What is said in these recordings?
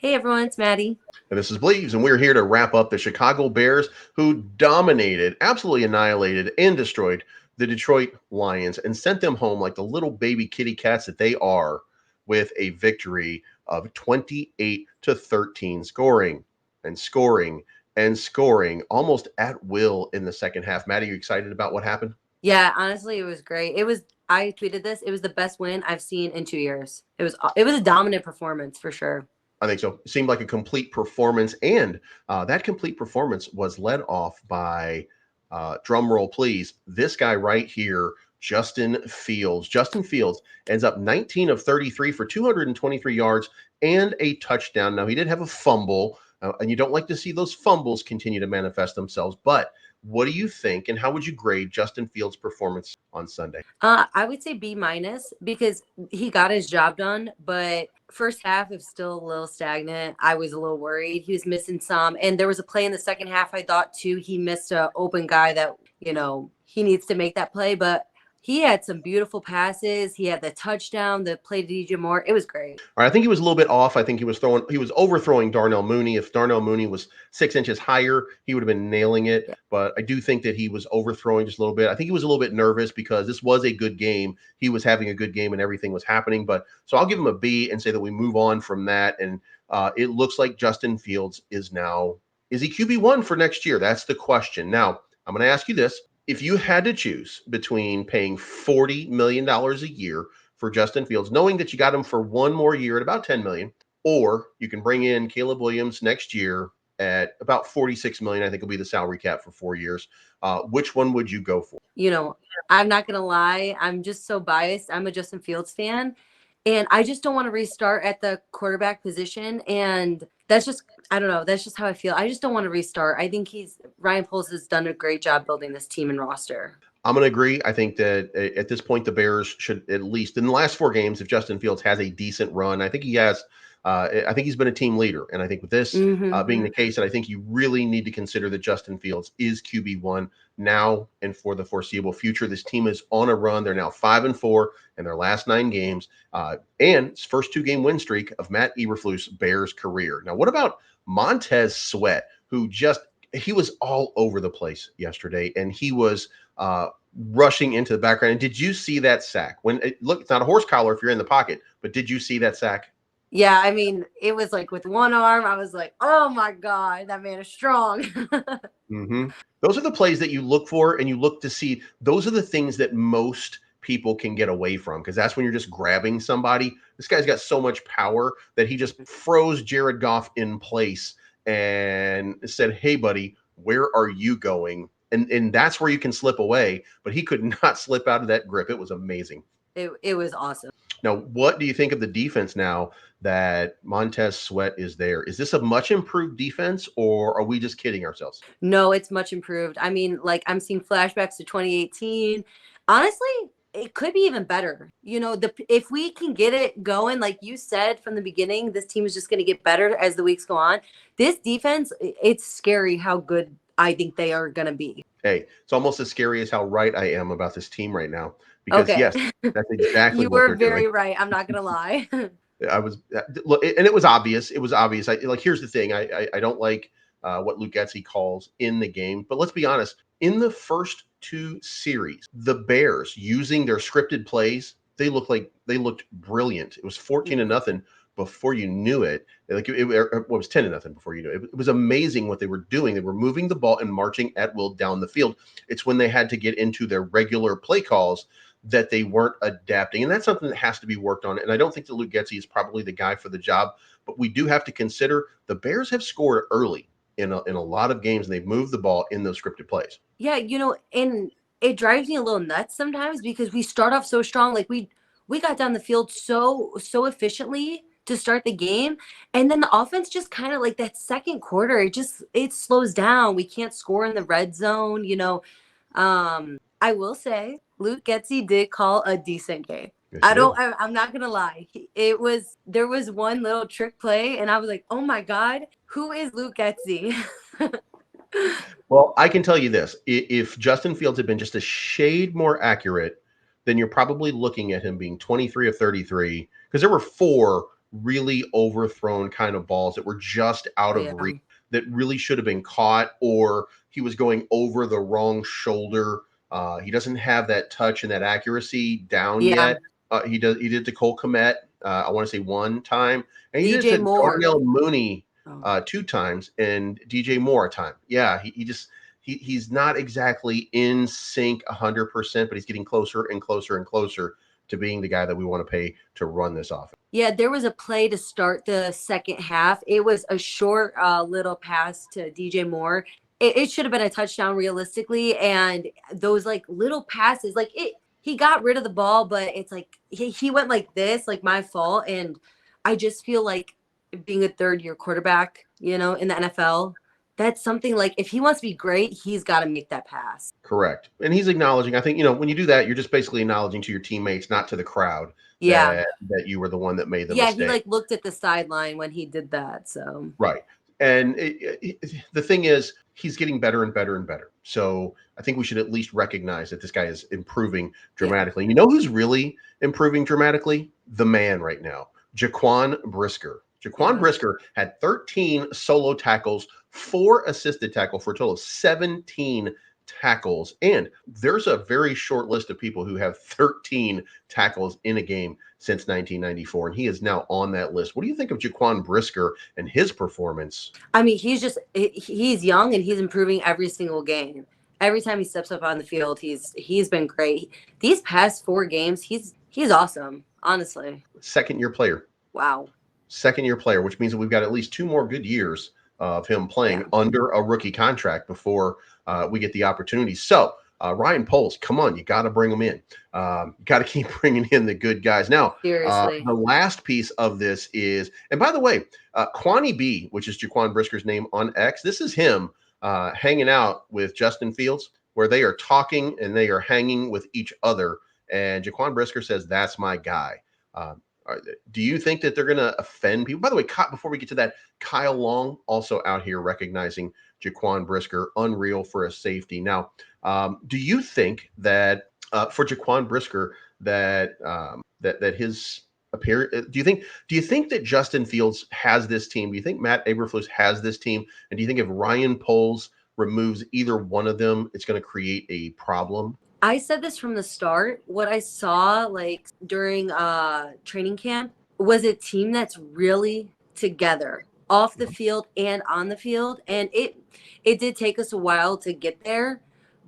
Hey everyone, it's Maddie. And this is Bleeves, and we're here to wrap up the Chicago Bears, who dominated, absolutely annihilated, and destroyed the Detroit Lions and sent them home like the little baby kitty cats that they are with a victory of 28-13, scoring almost at will in the second half. Maddie, you excited about what happened? Yeah, honestly, it was great. I tweeted this. It was the best win I've seen in 2 years. It was a dominant performance for sure. I think so. It seemed like a complete performance, and that complete performance was led off by, drum roll please, this guy right here, Justin Fields. Justin Fields ends up 19 of 33 for 223 yards and a touchdown. Now, he did have a fumble, and you don't like to see those fumbles continue to manifest themselves, but what do you think, and how would you grade Justin Fields' performance on Sunday? I would say B minus because he got his job done, but first half is still a little stagnant. I was a little worried. He was missing some, and there was a play in the second half. I thought too he missed a open guy that he needs to make that play, but he had some beautiful passes. He had the touchdown, the play to DJ Moore. It was great. All right, I think he was a little bit off. I think he was overthrowing Darnell Mooney. If Darnell Mooney was 6 inches higher, he would have been nailing it. Yeah. But I do think that he was overthrowing just a little bit. I think he was a little bit nervous because this was a good game. He was having a good game and everything was happening. But so I'll give him a B and say that we move on from that. And it looks like Justin Fields is he QB1 for next year? That's the question. Now, I'm going to ask you this. If you had to choose between paying $40 million a year for Justin Fields, knowing that you got him for one more year at about $10 million, or you can bring in Caleb Williams next year at about $46 million, I think will be the salary cap for 4 years. Which one would you go for? I'm not going to lie. I'm just so biased. I'm a Justin Fields fan, and I just don't want to restart at the quarterback position. And that's just, I don't know. That's just how I feel. I just don't want to restart. I think Ryan Poles has done a great job building this team and roster. I'm going to agree. I think that at this point, the Bears should, at least in the last 4 games, if Justin Fields has a decent run, I think he has. I think he's been a team leader. And I think with this being the case, and I think you really need to consider that Justin Fields is QB1 now and for the foreseeable future. This team is on a run. They're now 5-4 in their last 9 games, and it's first 2-game win streak of Matt Eberflus's Bears career. Now, what about Montez Sweat, who he was all over the place yesterday, and he was rushing into the background. And did you see that sack? It's not a horse collar if you're in the pocket, but did you see that sack? Yeah, I mean, it was like with one arm, I was like, oh my God, that man is strong. Those are the plays that you look for, and you look to see. Those are the things that most people can get away from, because that's when you're just grabbing somebody. This guy's got so much power that he just froze Jared Goff in place and said, hey, buddy, where are you going? And that's where you can slip away, but he could not slip out of that grip. It was amazing. It was awesome. Now, what do you think of the defense now that Montez Sweat is there? Is this a much improved defense, or are we just kidding ourselves? No, it's much improved. I mean, like, I'm seeing flashbacks to 2018. Honestly, it could be even better. If we can get it going, like you said from the beginning, this team is just going to get better as the weeks go on. This defense, it's scary how good I think they are going to be. Hey, it's almost as scary as how right I am about this team right now. Because, okay. Yes, that's exactly you what were they're very doing. right. I'm not going to lie. I was, look, and it was obvious. It was obvious. Here's the thing. I don't like what Luke Getsy calls in the game. But let's be honest. In the first 2 series, the Bears, using their scripted plays, they looked brilliant. It was 14-0 before you knew it. It was 10-0 before you knew it. It was amazing what they were doing. They were moving the ball and marching at will down the field. It's when they had to get into their regular play calls that they weren't adapting. And that's something that has to be worked on. And I don't think that Luke Getsy is probably the guy for the job, but we do have to consider the Bears have scored early in a lot of games, and they've moved the ball in those scripted plays. Yeah, and it drives me a little nuts sometimes because we start off so strong. Like we got down the field so efficiently to start the game, and then the offense just kind of like that second quarter, it slows down. We can't score in the red zone. I will say Luke Getsy did call a decent game. I'm not gonna lie. There was one little trick play, and I was like, oh my God, who is Luke Getsy? Well, I can tell you this. If Justin Fields had been just a shade more accurate, then you're probably looking at him being 23 of 33, because there were 4 really overthrown kind of balls that were just out Oh of yeah. reach, that really should have been caught, or he was going over the wrong shoulder. He doesn't have that touch and that accuracy down Yeah. yet. He does. He did to Cole Kmet. I want to say one time, and he did it DJ to Moore. Darnell Mooney Oh. two times, and DJ Moore a time. Yeah, he just he's not exactly in sync 100%, but he's getting closer and closer and closer to being the guy that we want to pay to run this offense. Yeah, there was a play to start the second half. It was a short little pass to DJ Moore. It should have been a touchdown realistically. And those like little passes, like he got rid of the ball, but it's like he went like this, like my fault. And I just feel like being a third year quarterback, in the NFL, that's something like if he wants to be great, he's got to make that pass. Correct. And he's acknowledging, I think, when you do that, you're just basically acknowledging to your teammates, not to the crowd, Yeah. that you were the one that made the Yeah, he mistake. like looked at the sideline when he did that. So Right. And the thing is, he's getting better and better and better. So I think we should at least recognize that this guy is improving dramatically. Yeah. You know who's really improving dramatically? The man right now, Jaquan Brisker. Jaquan Brisker had 13 solo tackles, 4 assisted tackles for a total of 17 tackles. And there's a very short list of people who have 13 tackles in a game since 1994, and he is now on that list. What do you think of Jaquan Brisker and his performance? I mean, he's young and he's improving every single game. Every time he steps up on the field, he's been great. These past 4 games, he's awesome, honestly. Second-year player. Wow. Second-year player, which means that we've got at least 2 more good years of him playing under a rookie contract before we get the opportunity. So Ryan Poles, come on, you got to bring him in. You got to keep bringing in the good guys. Now, Seriously. the last piece of this is, and by the way, Kwani B, which is Jaquan Brisker's name on X, this is him hanging out with Justin Fields, where they are talking and they are hanging with each other. And Jaquan Brisker says, "That's my guy." Do you think that they're going to offend people? By the way, before we get to that, Kyle Long also out here recognizing Jaquan Brisker, unreal for a safety. Now, do you think that for Jaquan Brisker that his appearance? Do you think that Justin Fields has this team? Do you think Matt Eberflus has this team? And do you think if Ryan Poles removes either one of them, it's going to create a problem? I said this from the start. What I saw like during training camp was a team that's really together off the field and on the field. And it did take us a while to get there,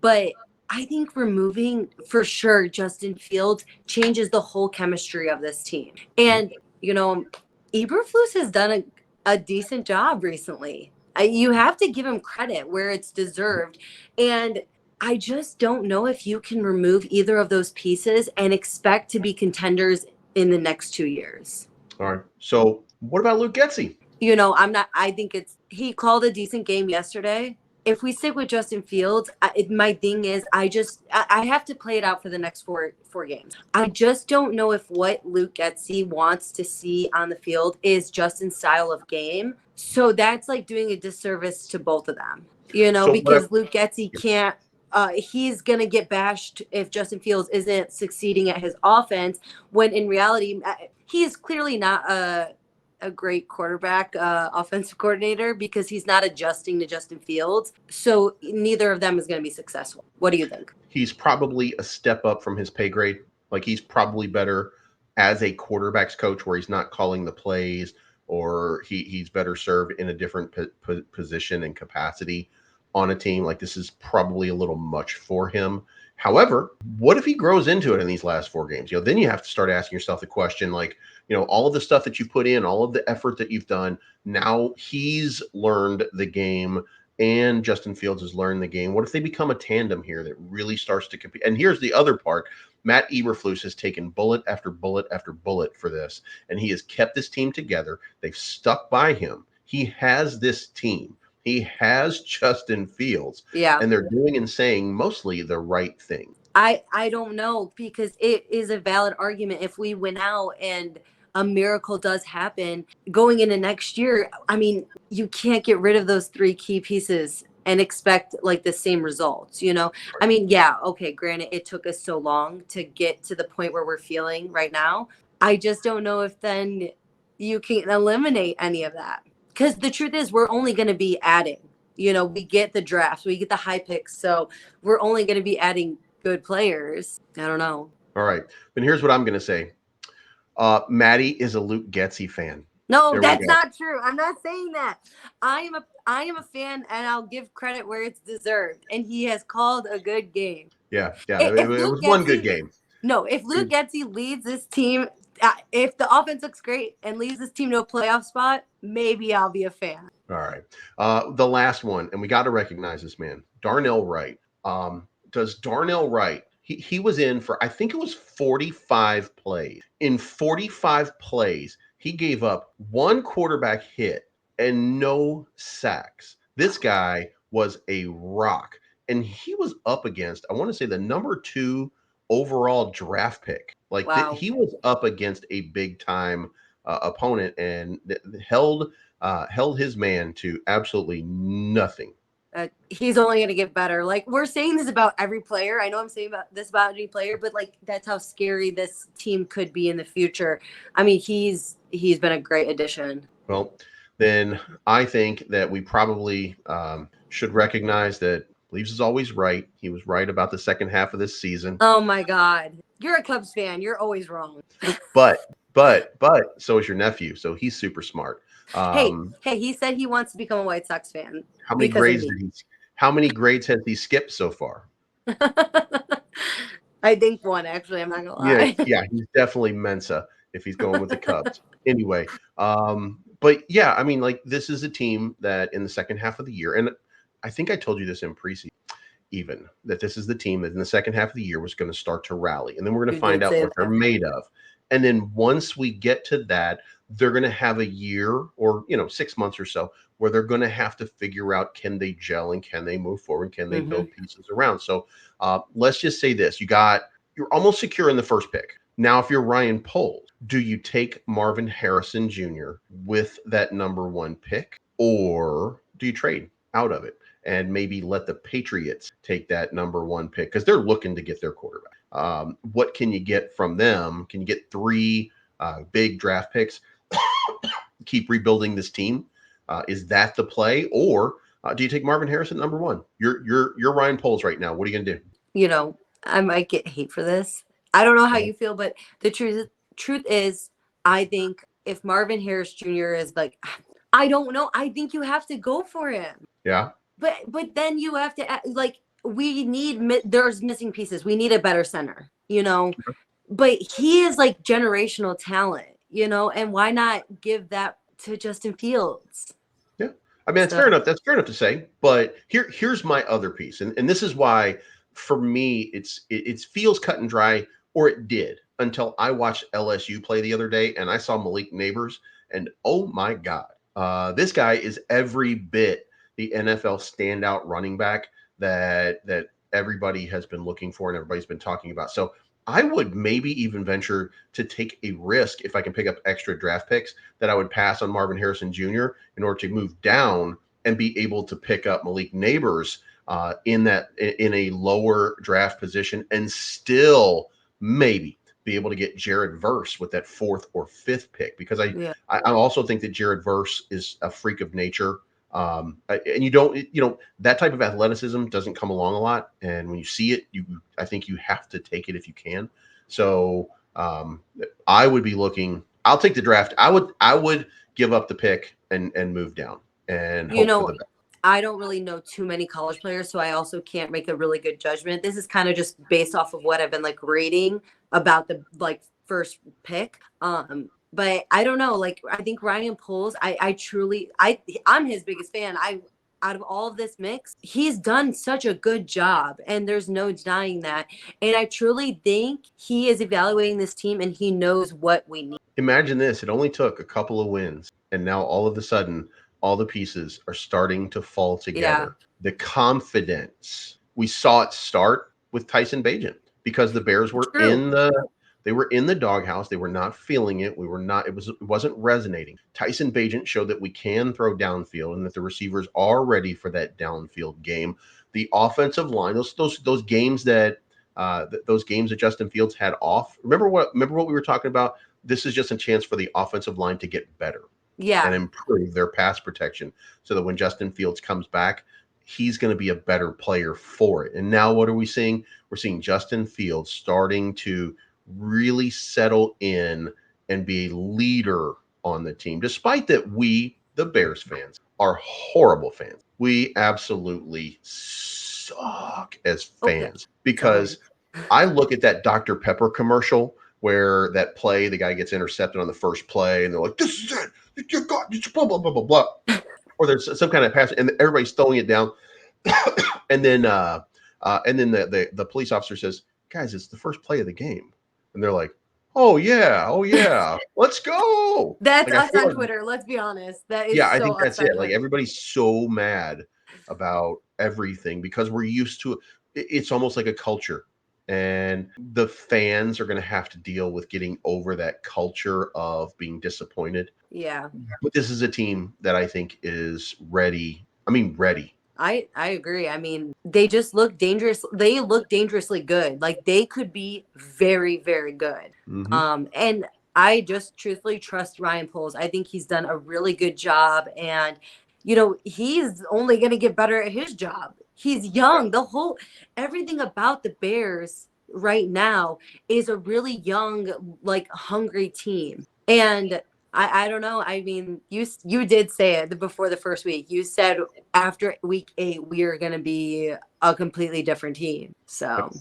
but I think removing for sure Justin Fields changes the whole chemistry of this team. And Eberflus has done a decent job recently. You have to give him credit where it's deserved. And I just don't know if you can remove either of those pieces and expect to be contenders in the next 2 years. All right. So what about Luke Getsy? I think he called a decent game yesterday. If we stick with Justin Fields, my thing is I have to play it out for the next four games. I just don't know if what Luke Getsy wants to see on the field is Justin's style of game. So that's like doing a disservice to both of them, because Luke Getsy can't. He's going to get bashed if Justin Fields isn't succeeding at his offense, when in reality, he is clearly not a great quarterback, offensive coordinator, because he's not adjusting to Justin Fields. So neither of them is going to be successful. What do you think? He's probably a step up from his pay grade. Like, he's probably better as a quarterback's coach, where he's not calling the plays, or he's better served in a different position and capacity on a team. Like, this is probably a little much for him. However, what if he grows into it in these last 4 games? Then you have to start asking yourself the question, like, all of the stuff that you put in, all of the effort that you've done, now he's learned the game and Justin Fields has learned the game. What if they become a tandem here that really starts to compete? And here's the other part. Matt Eberflus has taken bullet after bullet after bullet for this, and he has kept this team together. They've stuck by him. He has this team. He has Justin Fields. Yeah. And they're doing and saying mostly the right thing. I don't know, because it is a valid argument. If we win out and a miracle does happen going into next year, I mean, you can't get rid of those 3 key pieces and expect like the same results, I mean, yeah, okay, granted, it took us so long to get to the point where we're feeling right now. I just don't know if then you can eliminate any of that. Because the truth is, we're only going to be adding. We get the drafts, we get the high picks, so we're only going to be adding good players. I don't know. All right. And here's what I'm going to say. Maddie is a Luke Getzey fan. No, There we that's go. not true. I'm not saying that. I am a fan, and I'll give credit where it's deserved. And he has called a good game. Yeah. If It Luke was one good Getzey, game. no, if Luke Getzey leads this team, if the offense looks great and leads this team to a playoff spot, maybe I'll be a fan. All right. The last one, and we got to recognize this man, Darnell Wright. Does Darnell Wright, he was in for, I think it was 45 plays. In 45 plays, he gave up one quarterback hit and no sacks. This guy was a rock. And he was up against, I want to say, the number 2 overall draft pick. Like Wow. he was up against a big time opponent and held his man to absolutely nothing. He's only going to get better. Like, we're saying this about every player. I know I'm saying this about any player, but like, that's how scary this team could be in the future. I mean, he's been a great addition. Well, then I think that we probably should recognize that Bleeves is always right. He was right about the second half of this season. Oh my God. You're a Cubs fan. You're always wrong. but so is your nephew. So he's super smart. Hey, he said he wants to become a White Sox fan. How many grades has he skipped so far? I think one, actually. I'm not gonna lie. Yeah, he's definitely Mensa if he's going with the Cubs. Anyway, but yeah, I mean, like, this is a team that in the second half of the year, and I think I told you this in preseason, even that this is the team that in the second half of the year was going to start to rally, and then we're going to find out what they're made of. And then once we get to that, they're going to have a year or 6 months or so where they're going to have to figure out, can they gel and can they move forward? Can they build pieces around? So let's just say this. You're almost secure in the first pick. Now, if you're Ryan Poles, do you take Marvin Harrison Jr. with that number 1 pick, or do you trade out of it and maybe let the Patriots take that number 1 pick? Because they're looking to get their quarterback. What can you get from them? Can you get 3 big draft picks? Keep rebuilding this team. Is that the play, or do you take Marvin Harrison number 1? You're Ryan Poles right now. What are you gonna do? I might get hate for this. I don't know how you feel, but the truth is, I think if Marvin Harris Jr. is like, I don't know. I think you have to go for him. Yeah. But then you have to, like, there's missing pieces. We need a better center, but he is like generational talent, and why not give that to Justin Fields? Yeah. I mean, that's fair enough. That's fair enough to say, but here's my other piece. And this is why, for me, it feels cut and dry, or it did, until I watched LSU play the other day and I saw Malik Neighbors, and oh my God, this guy is every bit the NFL standout running back that everybody has been looking for and everybody's been talking about. So I would maybe even venture to take a risk if I can pick up extra draft picks that I would pass on Marvin Harrison Jr. in order to move down and be able to pick up Malik Neighbors in a lower draft position, and still maybe be able to get Jared Verse with that 4th or 5th pick, because I also think that Jared Verse is a freak of nature. And that type of athleticism doesn't come along a lot. And when you see it, I think you have to take it if you can. So I would be looking, I'll take the draft. I would give up the pick and move down and hope for the best. I don't really know too many college players, so I also can't make a really good judgment. This is kind of just based off of what I've been like reading about the like first pick. But I don't know. Like, I think Ryan Poles, I'm his biggest fan. Out of all of this mix, he's done such a good job, and there's no denying that. And I truly think he is evaluating this team, and he knows what we need. Imagine this. It only took a couple of wins, and now all of a sudden, all the pieces are starting to fall together. Yeah. The confidence, we saw it start with Tyson Bagent, because the Bears were in the doghouse. They were not feeling it. It wasn't resonating. Tyson Bagent showed that we can throw downfield and that the receivers are ready for that downfield game. The offensive line, those games that Justin Fields had off. Remember what we were talking about? this is just a chance for the offensive line to get better Yeah. and improve their pass protection so that when Justin Fields comes back, he's going to be a better player for it. And now what are we seeing? We're seeing Justin Fields starting to really settle in and be a leader on the team, despite that we, the Bears fans, are horrible fans. We absolutely suck as Okay. fans because I look at that Dr. Pepper commercial where that play, the guy gets intercepted on the first play, and they're like, "This is it. You got blah blah blah blah blah," or there's some kind of pass, and everybody's throwing it down, and then the police officer says, "Guys, it's the first play of the game," and they're like, oh yeah, let's go." That's Like I us feel on like, Twitter. Let's be honest. That is yeah, I so think us that's on it. Like Twitter. everybody's so mad about everything because we're used to it. It's almost like a culture. And the fans are going to have to deal with getting over that culture of being disappointed. Yeah. But this is a team that I think is ready. I mean, ready. I agree. I mean, they just look dangerous. They look dangerously good. Like they could be very, very good. Mm-hmm. And I just truthfully trust Ryan Poles. I think he's done a really good job, and he's only going to get better at his job. He's young. Everything about the Bears right now is a really young, like hungry team. And I don't know. I mean, you did say it before the first week. You said after week 8 we are going to be a completely different team. So,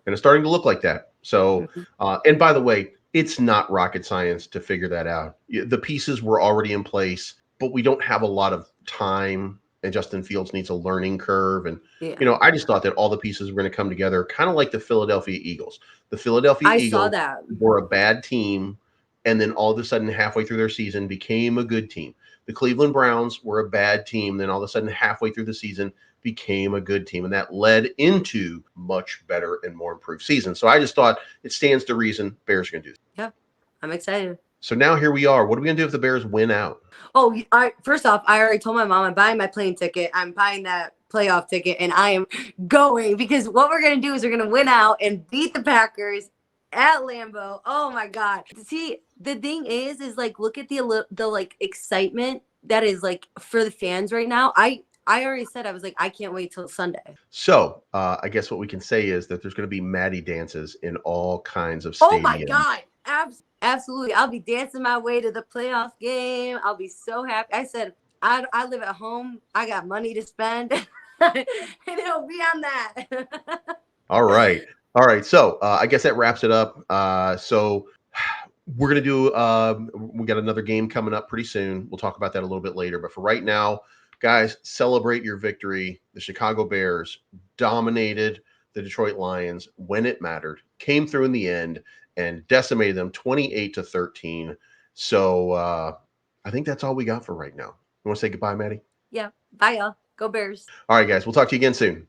And it's starting to look like that. So, mhm. and by the way, it's not rocket science to figure that out. The pieces were already in place, but we don't have a lot of time. And Justin Fields needs a learning curve. And, Yeah, I just thought that all the pieces were going to come together, kind of like the Philadelphia Eagles. The Philadelphia I saw Eagles that. were a bad team, and then all of a sudden, halfway through their season, became a good team. The Cleveland Browns were a bad team, then all of a sudden, halfway through the season, became a good team, and that led into much better and more improved season. So I just thought it stands to reason Bears are going to do this. Yeah, I'm excited. So now here we are. What are we going to do if the Bears win out? Oh, first off, I already told my mom I'm buying my plane ticket. I'm buying that playoff ticket, and I am going because what we're going to do is we're going to win out and beat the Packers at Lambeau. Oh my God. See, the thing is like, look at the like excitement that is like for the fans right now. I already said, I was like, I can't wait till Sunday. So I guess what we can say is that there's going to be Maddie dances in all kinds of Oh my stadiums. God. Absolutely. I'll be dancing my way to the playoff game. I'll be so happy. I said, I live at home. I got money to spend. And it'll be on that. All right. All right. So I guess that wraps it up. So we're going to do, we got another game coming up pretty soon. We'll talk about that a little bit later. But for right now, guys, celebrate your victory. The Chicago Bears dominated the Detroit Lions when it mattered, came through in the end, and decimated them 28-13. So I think that's all we got for right now. You want to say goodbye, Maddie? Yeah. Bye, y'all. Go Bears. All right, guys. We'll talk to you again soon.